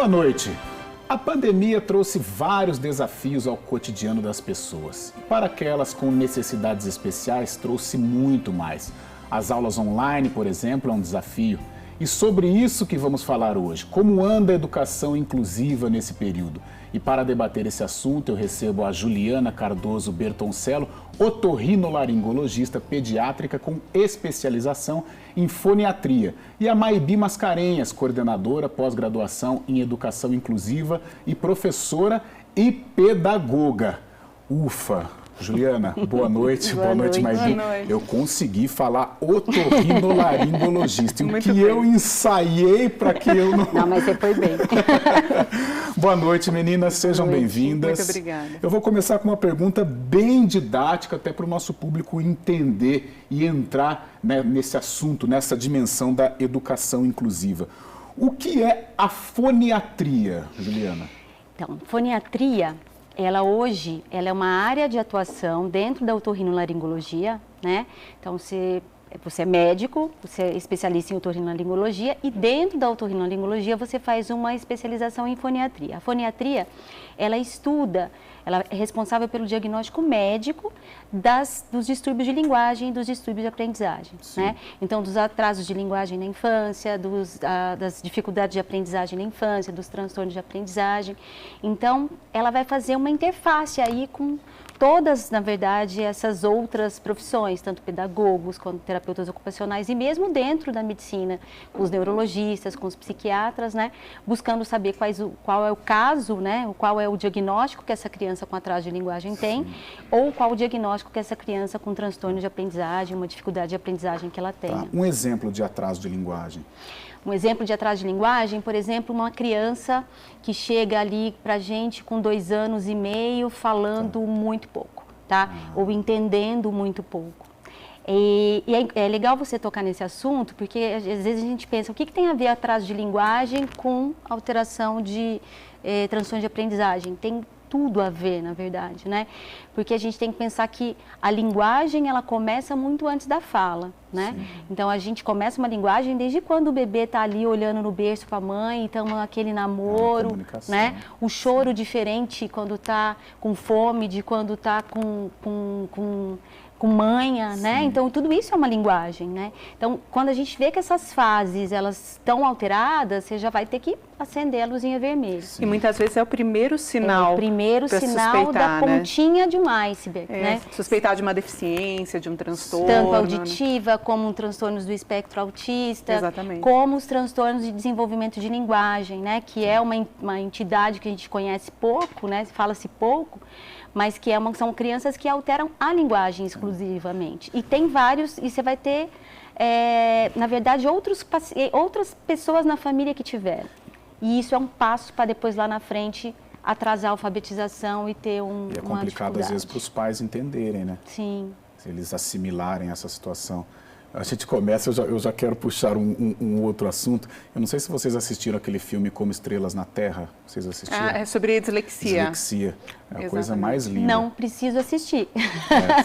Boa noite. A pandemia trouxe vários desafios ao cotidiano das pessoas. Para aquelas com necessidades especiais, trouxe muito mais. As aulas online, por exemplo, é um desafio. E sobre isso que vamos falar hoje. Como anda a educação inclusiva nesse período? E para debater esse assunto, eu recebo a Juliana Cardoso Bertoncello, otorrinolaringologista pediátrica com especialização em foniatria. E a Maybi Mascarenhas, coordenadora pós-graduação em educação inclusiva e professora e pedagoga. Ufa! Juliana, boa noite. Boa noite, Maybi. Eu consegui falar otorrinolaringologista. E o que eu ensaiei para que eu não... Não, mas você foi bem. Boa noite, meninas. Sejam bem-vindas. Muito obrigada. Eu vou começar com uma pergunta bem didática, até para o nosso público entender e entrar, né, nesse assunto, nessa dimensão da educação inclusiva. O que é a foniatria, Juliana? Então, foniatria... Ela hoje é uma área de atuação dentro da otorrinolaringologia, né? Então, você é médico, você é especialista em otorrinolaringologia e dentro da otorrinolaringologia você faz uma especialização em foniatria. A foniatria, ela é responsável pelo diagnóstico médico dos distúrbios de linguagem e dos distúrbios de aprendizagem, né? Então, dos atrasos de linguagem na infância, das dificuldades de aprendizagem na infância, dos transtornos de aprendizagem. Então, ela vai fazer uma interface aí com todas, na verdade, essas outras profissões, tanto pedagogos quanto terapeutas ocupacionais e mesmo dentro da medicina, com os neurologistas, com os psiquiatras, né? Buscando saber qual é o caso, né? Qual é o diagnóstico que essa criança com atraso de linguagem tem, ou qual o diagnóstico que essa criança com transtorno de aprendizagem, uma dificuldade de aprendizagem que ela tenha. Tá. Um exemplo de atraso de linguagem. Um exemplo de atraso de linguagem, por exemplo, uma criança que chega ali pra gente com 2 anos e meio falando muito pouco, tá? Ou entendendo muito pouco. E é legal você tocar nesse assunto, porque às vezes a gente pensa, o que tem a ver atraso de linguagem com alteração de transtorno de aprendizagem? Tem tudo a ver, na verdade, né? Porque a gente tem que pensar que a linguagem, ela começa muito antes da fala, né? Sim. Então, a gente começa uma linguagem desde quando o bebê está ali olhando no berço com a mãe, então aquele namoro, né? O choro diferente quando está com fome, de quando está com manha, né? Então, tudo isso é uma linguagem, né? Então, quando a gente vê que essas fases, elas estão alteradas, você já vai ter que acender a luzinha vermelha. Sim. E muitas vezes é o primeiro sinal. É o primeiro sinal da pontinha de um iceberg, né? Suspeitar de uma deficiência, de um transtorno. Tanto auditiva, como transtornos do espectro autista. Exatamente. Como os transtornos de desenvolvimento de linguagem, né? Que é uma entidade que a gente conhece pouco, né? Fala-se pouco, mas que são crianças que alteram a linguagem exclusivamente. E tem vários, e você vai ter, na verdade, outras pessoas na família que tiveram. E isso é um passo para depois, lá na frente, atrasar a alfabetização e ter uma dificuldade. E é complicado, às vezes, para os pais entenderem, né? Sim. Se eles assimilarem essa situação. A gente começa, eu já quero puxar um outro assunto. Eu não sei se vocês assistiram aquele filme Como Estrelas na Terra. Vocês assistiram? É sobre dislexia. Dislexia. É a coisa mais linda. Não preciso assistir.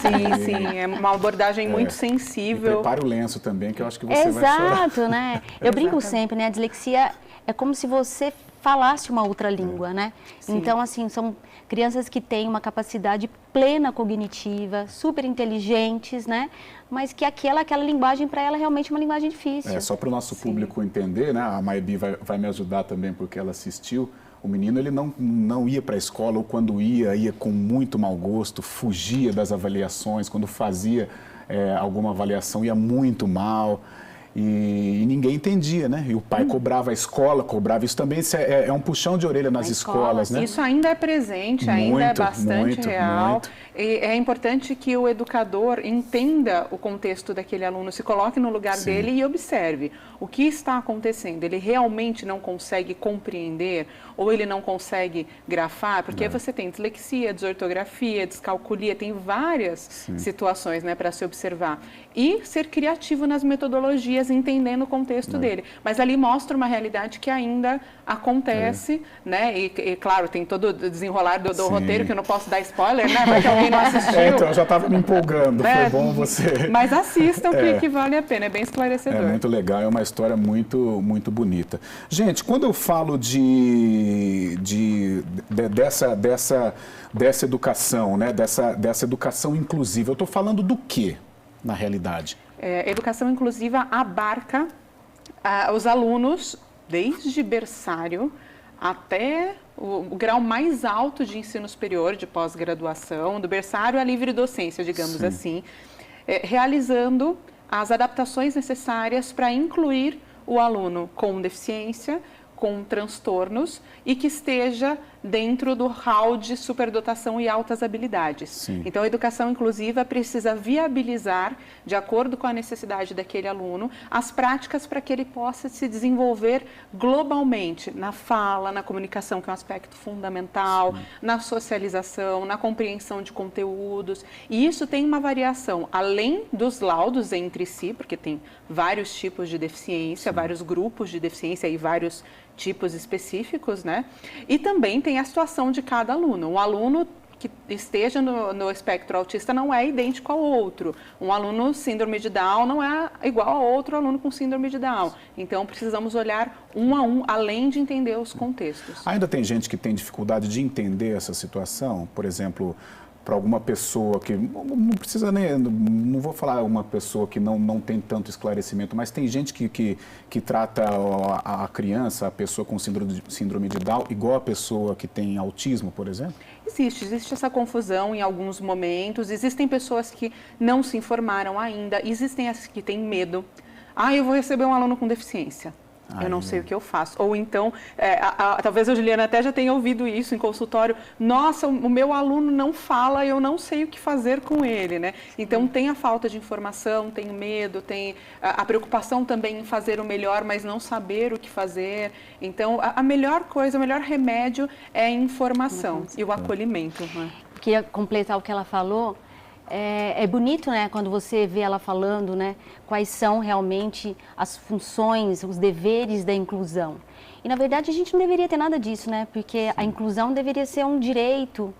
Sim. É uma abordagem muito sensível. E prepare o lenço também, que eu acho que você vai chorar. Exato, né? Eu brinco sempre, né? A dislexia é como se você falasse uma outra língua, né? Sim. Então, assim, são crianças que têm uma capacidade plena cognitiva, super inteligentes, né? Mas que aquela linguagem, para ela, é realmente uma linguagem difícil. Só para o nosso público entender, né? A Maybi vai me ajudar também, porque ela assistiu. O menino, ele não ia para a escola, ou quando ia com muito mau gosto, fugia das avaliações, quando fazia alguma avaliação, ia muito mal. E ninguém entendia, né? E o pai cobrava, a escola cobrava. Isso também é um puxão de orelha nas escolas, né? Isso ainda é presente, ainda é bastante real. Muito. E é importante que o educador entenda o contexto daquele aluno, se coloque no lugar dele e observe o que está acontecendo. Ele realmente não consegue compreender ou ele não consegue grafar? Porque você tem dislexia, desortografia, descalculia, tem várias situações, né, para se observar. E ser criativo nas metodologias famílias, entendendo o contexto dele. Mas ali mostra uma realidade que ainda acontece, né? E claro, tem todo o desenrolar do roteiro, que eu não posso dar spoiler, né? Vai que alguém não assistiu. Então, eu já estava me empolgando, foi bom você... Mas assistam, que vale a pena, é bem esclarecedor. É muito legal, é uma história muito, muito bonita. Gente, quando eu falo dessa educação, né? Dessa educação inclusiva, eu estou falando do quê, na realidade? Educação inclusiva abarca os alunos desde berçário até o grau mais alto de ensino superior, de pós-graduação, do berçário à livre docência, digamos assim, realizando as adaptações necessárias para incluir o aluno com deficiência, com transtornos e que esteja dentro do hall de superdotação e altas habilidades. Sim. Então, a educação inclusiva precisa viabilizar, de acordo com a necessidade daquele aluno, as práticas para que ele possa se desenvolver globalmente, na fala, na comunicação, que é um aspecto fundamental, na socialização, na compreensão de conteúdos. E isso tem uma variação, além dos laudos entre si, porque tem vários tipos de deficiência, vários grupos de deficiência e vários tipos específicos, né? E também tem a situação de cada aluno. Um aluno que esteja no espectro autista não é idêntico ao outro. Um aluno síndrome de Down não é igual a outro aluno com síndrome de Down. Então, precisamos olhar um a um, além de entender os contextos. Ainda tem gente que tem dificuldade de entender essa situação? Por exemplo, para alguma pessoa que não precisa nem, não vou falar uma pessoa que não tem tanto esclarecimento, mas tem gente que trata a criança, a pessoa com síndrome de Down, igual a pessoa que tem autismo, por exemplo? Existe essa confusão em alguns momentos, existem pessoas que não se informaram ainda, existem as que têm medo. Eu vou receber um aluno com deficiência. Eu não sei o que eu faço. Ou então, talvez a Juliana até já tenha ouvido isso em consultório. Nossa, o meu aluno não fala, eu não sei o que fazer com ele, né? Então, tem a falta de informação, tem o medo, tem a preocupação também em fazer o melhor, mas não saber o que fazer. Então, a melhor coisa, o melhor remédio é a informação e o acolhimento. Né? Queria completar o que ela falou. É bonito, né, quando você vê ela falando, né, quais são realmente as funções, os deveres da inclusão. E, na verdade, a gente não deveria ter nada disso, né, porque a inclusão deveria ser um direito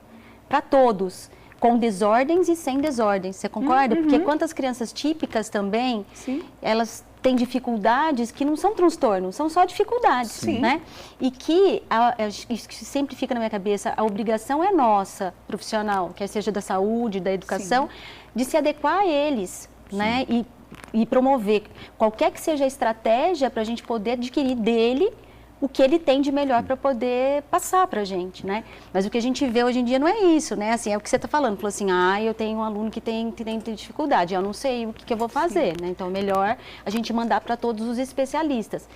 para todos, com desordens e sem desordens. Você concorda? Porque quantas crianças típicas também, elas têm dificuldades que não são transtornos, são só dificuldades, né? E que, isso sempre fica na minha cabeça, a obrigação é nossa, profissional, quer seja da saúde, da educação, de se adequar a eles, né? E promover qualquer que seja a estratégia para a gente poder adquirir dele o que ele tem de melhor para poder passar para a gente, né? Mas o que a gente vê hoje em dia não é isso, né? Assim, é o que você está falando. Falou assim, eu tenho um aluno que tem dificuldade, eu não sei o que eu vou fazer, né? Então, é melhor a gente mandar para todos os especialistas.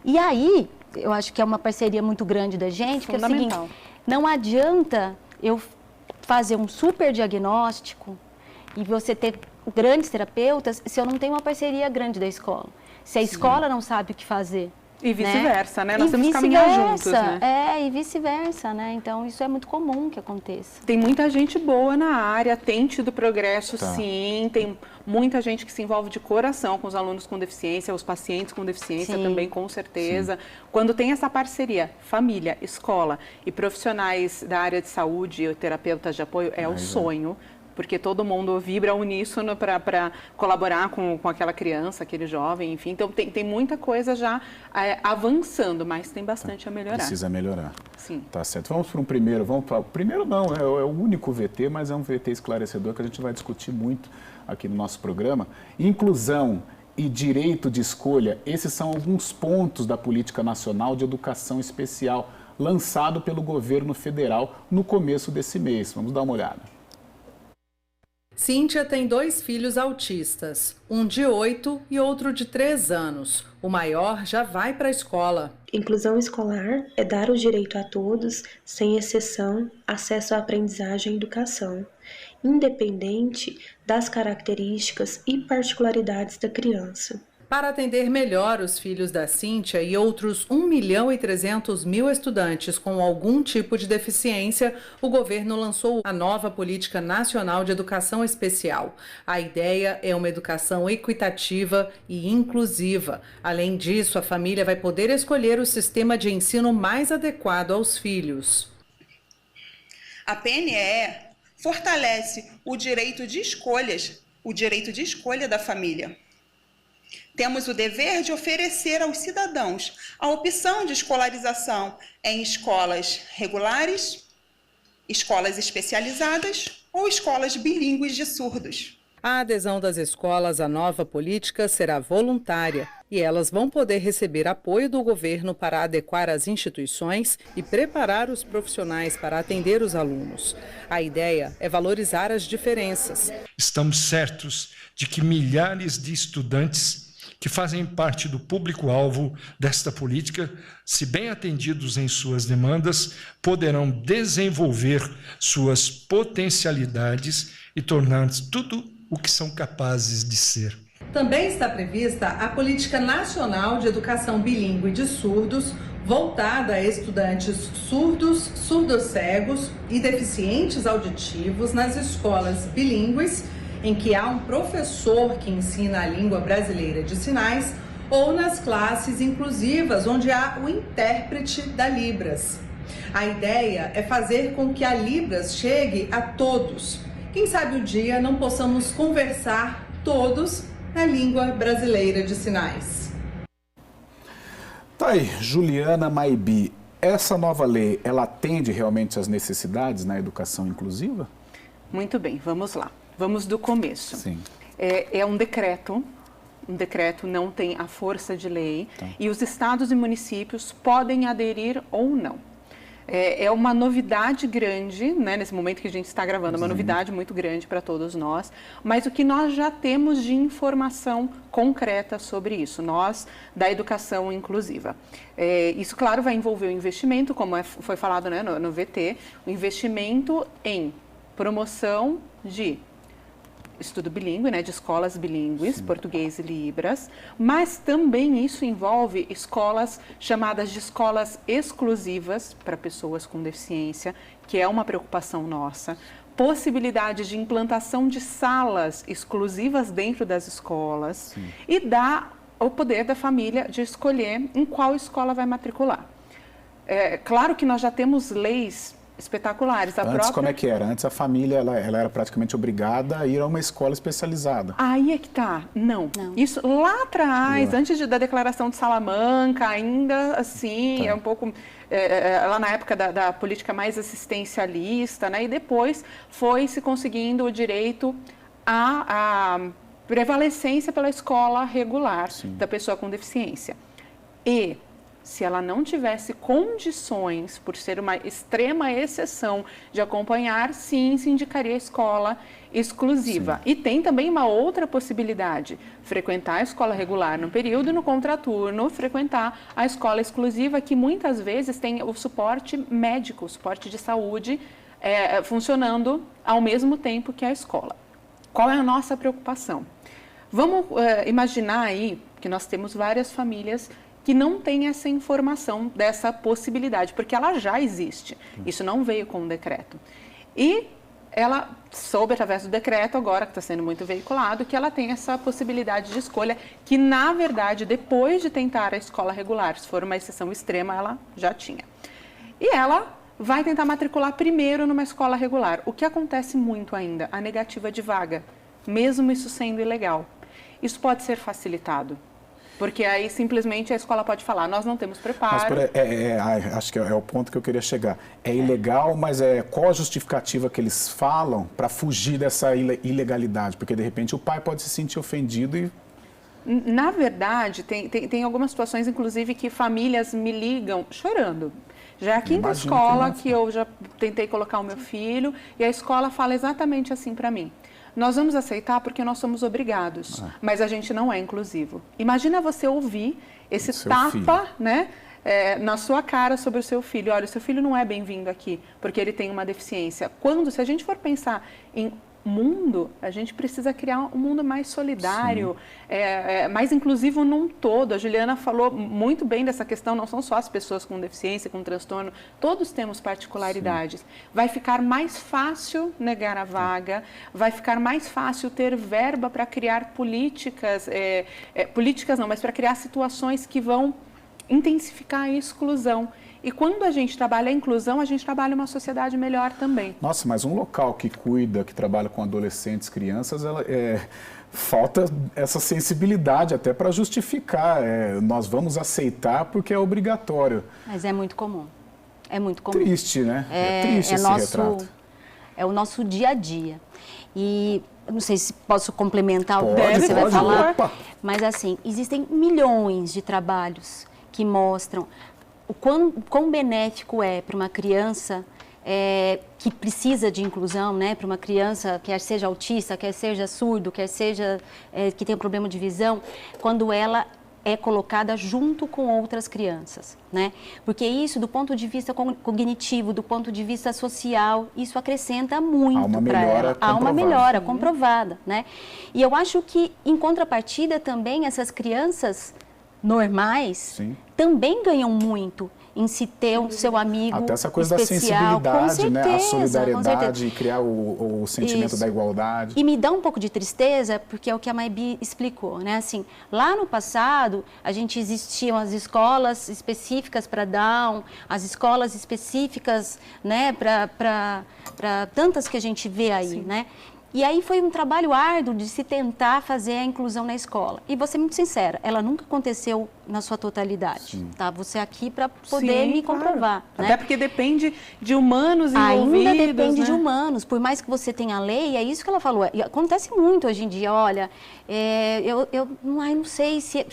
E aí, eu acho que é uma parceria muito grande da gente, que é o seguinte, não adianta eu fazer um super diagnóstico e você ter grandes terapeutas se eu não tenho uma parceria grande da escola. Se a escola não sabe o que fazer. E vice-versa, né? Nós temos que caminhar juntos, né? E vice-versa, né? Então, isso é muito comum que aconteça. Tem muita gente boa na área, tem tido progresso, sim. Tem muita gente que se envolve de coração com os alunos com deficiência, os pacientes com deficiência também, com certeza. Quando tem essa parceria, família, escola e profissionais da área de saúde e terapeutas de apoio, é o sonho. Porque todo mundo vibra uníssono para colaborar com aquela criança, aquele jovem, enfim. Então, tem muita coisa já avançando, mas tem bastante a melhorar. Precisa melhorar. Sim. Tá certo. Vamos para um primeiro. Primeiro não, é o único VT, mas é um VT esclarecedor que a gente vai discutir muito aqui no nosso programa. Inclusão e direito de escolha, esses são alguns pontos da Política Nacional de Educação Especial, lançado pelo governo federal no começo desse mês. Vamos dar uma olhada. Cíntia tem 2 filhos autistas, um de 8 e outro de 3 anos. O maior já vai para a escola. Inclusão escolar é dar o direito a todos, sem exceção, acesso à aprendizagem e educação, independente das características e particularidades da criança. Para atender melhor os filhos da Cíntia e outros 1.300.000 estudantes com algum tipo de deficiência, o governo lançou a nova Política Nacional de Educação Especial. A ideia é uma educação equitativa e inclusiva. Além disso, a família vai poder escolher o sistema de ensino mais adequado aos filhos. A PNE fortalece o direito de escolha da família. Temos o dever de oferecer aos cidadãos a opção de escolarização em escolas regulares, escolas especializadas ou escolas bilíngues de surdos. A adesão das escolas à nova política será voluntária e elas vão poder receber apoio do governo para adequar as instituições e preparar os profissionais para atender os alunos. A ideia é valorizar as diferenças. Estamos certos de que milhares de estudantes que fazem parte do público-alvo desta política, se bem atendidos em suas demandas, poderão desenvolver suas potencialidades e tornar-se tudo o que são capazes de ser. Também está prevista a Política Nacional de Educação Bilíngue de Surdos, voltada a estudantes surdos, surdocegos e deficientes auditivos nas escolas bilíngues, em que há um professor que ensina a língua brasileira de sinais, ou nas classes inclusivas, onde há o intérprete da Libras. A ideia é fazer com que a Libras chegue a todos. Quem sabe o dia não possamos conversar todos na língua brasileira de sinais. Tá aí, Juliana Maibi, essa nova lei, ela atende realmente às necessidades na educação inclusiva? Muito bem, vamos lá. Vamos do começo. Sim. É um decreto não tem a força de lei, e os estados e municípios podem aderir ou não. É uma novidade grande, né, nesse momento que a gente está gravando, uma novidade muito grande para todos nós, mas o que nós já temos de informação concreta sobre isso, nós da educação inclusiva. Isso, claro, vai envolver o investimento, como foi falado, né, no VT, o investimento em promoção de estudo bilíngue, né, de escolas bilíngues, sim, português e Libras, mas também isso envolve escolas chamadas de escolas exclusivas para pessoas com deficiência, que é uma preocupação nossa, possibilidade de implantação de salas exclusivas dentro das escolas, sim, e dá o poder da família de escolher em qual escola vai matricular. Claro que nós já temos leis espetaculares. Antes, como é que era? Antes a família ela era praticamente obrigada a ir a uma escola especializada. Aí é que tá. Não. Isso lá atrás, antes da declaração de Salamanca, ainda assim, é um pouco... lá na época da política mais assistencialista, né? E depois foi se conseguindo o direito à prevalecência pela escola regular, sim, da pessoa com deficiência. E se ela não tivesse condições, por ser uma extrema exceção, de acompanhar, sim, se indicaria a escola exclusiva. Sim. E tem também uma outra possibilidade, frequentar a escola regular no período e no contraturno, frequentar a escola exclusiva, que muitas vezes tem o suporte médico, o suporte de saúde, funcionando ao mesmo tempo que a escola. Qual é a nossa preocupação? Vamos imaginar aí que nós temos várias famílias que não tem essa informação dessa possibilidade, porque ela já existe. Isso não veio com o decreto. E ela soube, através do decreto, agora que está sendo muito veiculado, que ela tem essa possibilidade de escolha, que, na verdade, depois de tentar a escola regular, se for uma exceção extrema, ela já tinha. E ela vai tentar matricular primeiro numa escola regular. O que acontece muito ainda? A negativa de vaga, mesmo isso sendo ilegal. Isso pode ser facilitado. Porque aí simplesmente a escola pode falar, nós não temos preparo. Mas acho que é o ponto que eu queria chegar. É ilegal, mas qual a justificativa que eles falam para fugir dessa ilegalidade? Porque de repente o pai pode se sentir ofendido e... Na verdade, tem algumas situações, inclusive, que famílias me ligam chorando. Já é a quinta escola que eu já tentei colocar o meu filho e a escola fala exatamente assim para mim. Nós vamos aceitar porque nós somos obrigados, mas a gente não é inclusivo. Imagina você ouvir esse tapa, né, na sua cara sobre o seu filho. Olha, o seu filho não é bem-vindo aqui porque ele tem uma deficiência. Se a gente for pensar em mundo, a gente precisa criar um mundo mais solidário, mais inclusivo num todo. A Juliana falou muito bem dessa questão, não são só as pessoas com deficiência, com transtorno, todos temos particularidades. Sim. Vai ficar mais fácil negar a vaga, vai ficar mais fácil ter verba para criar políticas, políticas não, mas para criar situações que vão intensificar a exclusão. E quando a gente trabalha a inclusão, a gente trabalha uma sociedade melhor também. Nossa, mas um local que cuida, que trabalha com adolescentes, crianças, falta essa sensibilidade até para justificar. Nós vamos aceitar porque é obrigatório. Mas é muito comum. É muito comum. Triste, né? É triste esse retrato. É o nosso dia a dia. E não sei se posso complementar o que você vai falar. Opa. Mas assim, existem milhões de trabalhos que mostram o quão benéfico é para uma criança que precisa de inclusão, né? Para uma criança, quer seja autista, quer seja surdo, quer seja que tem um problema de visão, quando ela é colocada junto com outras crianças, né? Porque isso, do ponto de vista cognitivo, do ponto de vista social, isso acrescenta muito para ela. Há uma melhora comprovada, né? E eu acho que, em contrapartida, também essas crianças normais Sim. também ganham muito em se ter o seu amigo especial. Até essa coisa especial, da sensibilidade, certeza, né? A solidariedade e criar o sentimento Isso. da igualdade. E me dá um pouco de tristeza, porque é o que a Maybi explicou, né? Assim, lá no passado, existiam as escolas específicas para Down, as escolas específicas, né, para tantas que a gente vê aí, Sim. né? E aí foi um trabalho árduo de se tentar fazer a inclusão na escola. E vou ser muito sincera, ela nunca aconteceu na sua totalidade. Sim. Tá? Você aqui para poder me comprovar. Claro. Né? Até porque depende de humanos envolvidos. Ainda depende, né? de humanos. Por mais que você tenha a lei, é isso que ela falou. E acontece muito hoje em dia. Olha, eu não sei se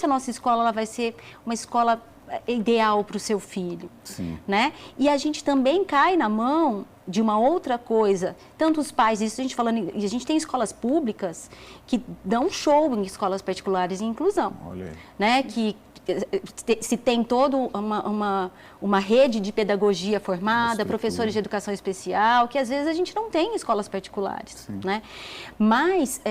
a nossa escola ela vai ser uma escola ideal para o seu filho. Sim. Né? E a gente também cai na mão de uma outra coisa, tanto os pais, isso a gente falando, e a gente tem escolas públicas que dão show em escolas particulares em inclusão, Olha aí. né? Que se tem toda uma rede de pedagogia formada, professores de educação especial, que às vezes a gente não tem em escolas particulares, Sim. né? Mas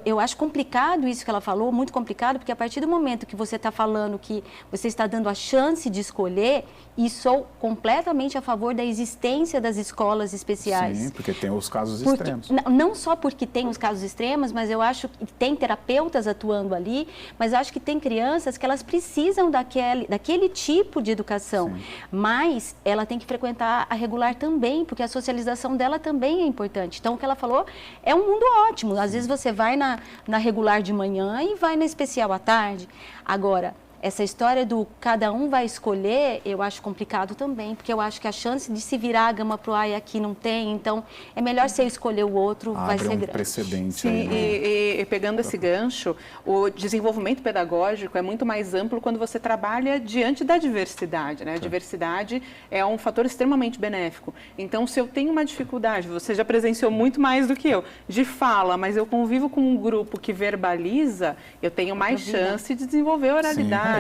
eu acho complicado isso que ela falou, muito complicado, porque a partir do momento que você está falando que você está dando a chance de escolher, e sou completamente a favor da existência das escolas especiais. Sim, porque tem os casos extremos. Não só porque tem os casos extremos, mas eu acho que tem terapeutas atuando ali, mas eu acho que tem crianças que elas precisam daquele tipo de educação. Sim. Mas ela tem que frequentar a regular também, porque a socialização dela também é importante. Então, o que ela falou é um mundo ótimo. Às vezes você vai na regular de manhã e vai na especial à tarde. Agora, essa história do cada um vai escolher, eu acho complicado também, porque eu acho que a chance de se virar a gama pro ai aqui não tem, então é melhor você escolher o outro, vai ser grande. Precedente. Sim, aí, né? e pegando esse gancho, o desenvolvimento pedagógico é muito mais amplo quando você trabalha diante da diversidade, né? A diversidade é um fator extremamente benéfico. Então, se eu tenho uma dificuldade, você já presenciou muito mais do que eu, de fala, mas eu convivo com um grupo que verbaliza, eu tenho mais chance de desenvolver oralidade.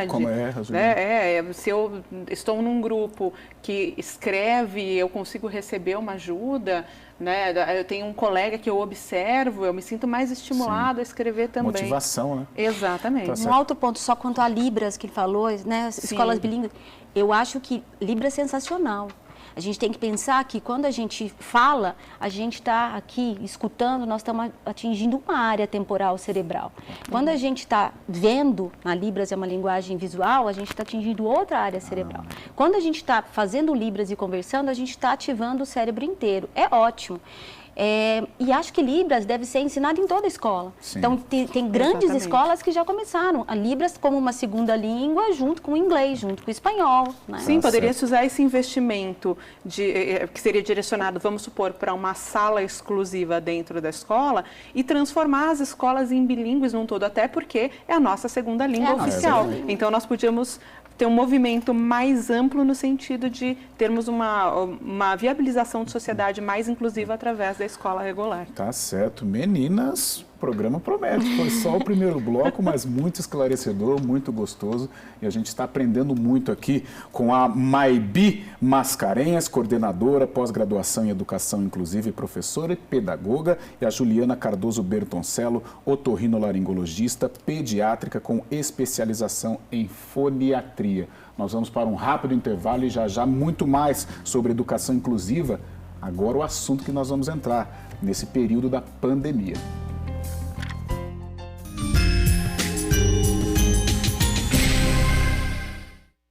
Se eu estou num grupo que escreve, eu consigo receber uma ajuda, né? Eu tenho um colega que eu observo, eu me sinto mais estimulado a escrever também. Motivação, né? Exatamente. Um alto ponto só quanto a Libras que ele falou, né? Escolas bilíngues, eu acho que Libra é sensacional. A gente tem que pensar que quando a gente fala, a gente está aqui escutando, nós estamos atingindo uma área temporal cerebral. Quando a gente está vendo, a Libras é uma linguagem visual, a gente está atingindo outra área cerebral. Quando a gente está fazendo Libras e conversando, a gente está ativando o cérebro inteiro. É ótimo. E acho que Libras deve ser ensinado em toda a escola. Sim. Então, tem grandes escolas que já começaram a Libras como uma segunda língua, junto com o inglês, junto com o espanhol. Né? Sim, poderia-se usar esse investimento que seria direcionado, vamos supor, para uma sala exclusiva dentro da escola e transformar as escolas em bilíngues num todo, até porque é a nossa segunda língua oficial. Então, nós podíamos ter um movimento mais amplo no sentido de termos uma viabilização de sociedade mais inclusiva através da escola regular. Tá certo. Meninas, programa promete. Foi só o primeiro bloco, mas muito esclarecedor, muito gostoso. E a gente está aprendendo muito aqui com a Maybi Mascarenhas, coordenadora, pós-graduação em Educação Inclusiva e professora e pedagoga, e a Juliana Cardoso Bertoncello, otorrinolaringologista pediátrica com especialização em foniatria. Nós vamos para um rápido intervalo e já muito mais sobre educação inclusiva. Agora o assunto que nós vamos entrar nesse período da pandemia.